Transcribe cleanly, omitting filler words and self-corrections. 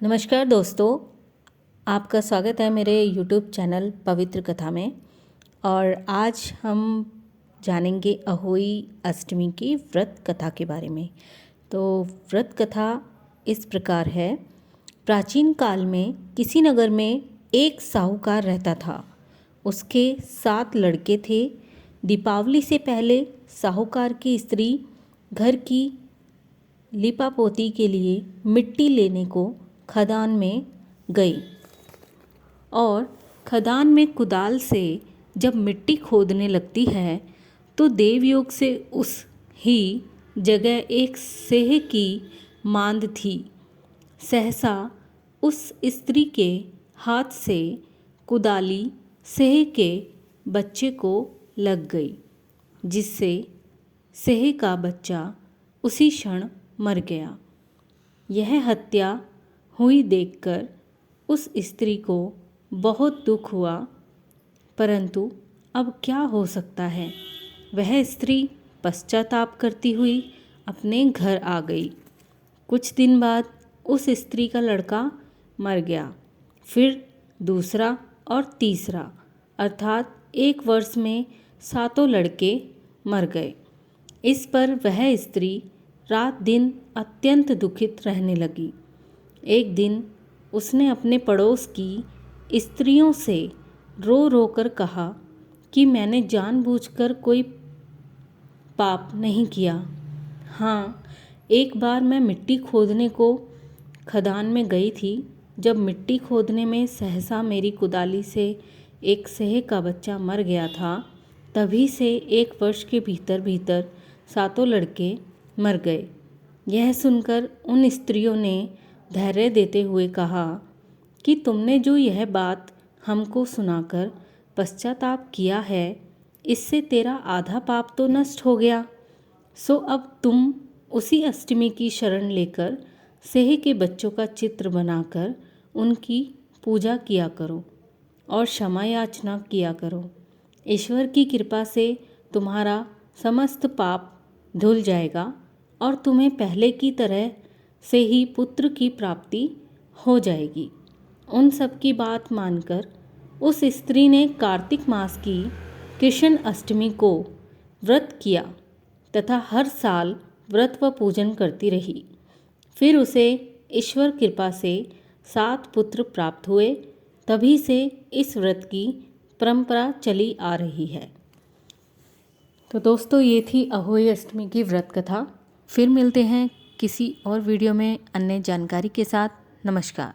नमस्कार दोस्तों, आपका स्वागत है मेरे YouTube चैनल पवित्र कथा में। और आज हम जानेंगे अहोई अष्टमी की व्रत कथा के बारे में। तो व्रत कथा इस प्रकार है। प्राचीन काल में किसी नगर में एक साहूकार रहता था। उसके 7 लड़के थे। दीपावली से पहले साहूकार की स्त्री घर की लिपापोती के लिए मिट्टी लेने को खदान में गई और खदान में कुदाल से जब मिट्टी खोदने लगती है तो देवयोग से उस ही जगह एक सेह की मांद थी। सहसा उस स्त्री के हाथ से कुदाली सेह के बच्चे को लग गई, जिससे सेह का बच्चा उसी क्षण मर गया। यह हत्या हुई देखकर उस स्त्री को बहुत दुख हुआ, परंतु अब क्या हो सकता है। वह स्त्री पश्चाताप करती हुई अपने घर आ गई। कुछ दिन बाद उस स्त्री का लड़का मर गया, फिर दूसरा और तीसरा, अर्थात 1 वर्ष में 7 लड़के मर गए। इस पर वह स्त्री रात दिन अत्यंत दुखित रहने लगी। एक दिन उसने अपने पड़ोस की स्त्रियों से रो रो कर कहा कि मैंने जानबूझकर कोई पाप नहीं किया। हाँ, एक बार मैं मिट्टी खोदने को खदान में गई थी। जब मिट्टी खोदने में सहसा मेरी कुदाली से एक सेह का बच्चा मर गया था। तभी से 1 वर्ष के भीतर भीतर 7 लड़के मर गए। यह सुनकर उन स्त्रियों ने धैर्य देते हुए कहा कि तुमने जो यह बात हमको सुनाकर पश्चाताप किया है, इससे तेरा आधा पाप तो नष्ट हो गया। सो अब तुम उसी अष्टमी की शरण लेकर सेह के बच्चों का चित्र बनाकर उनकी पूजा किया करो और क्षमा याचना किया करो। ईश्वर की कृपा से तुम्हारा समस्त पाप धुल जाएगा और तुम्हें पहले की तरह से ही पुत्र की प्राप्ति हो जाएगी। उन सब की बात मानकर उस स्त्री ने कार्तिक मास की कृष्ण अष्टमी को व्रत किया तथा हर साल व्रत व पूजन करती रही। फिर उसे ईश्वर कृपा से 7 पुत्र प्राप्त हुए। तभी से इस व्रत की परंपरा चली आ रही है। तो दोस्तों, ये थी अहोई अष्टमी की व्रत कथा। फिर मिलते हैं किसी और वीडियो में अन्य जानकारी के साथ। नमस्कार।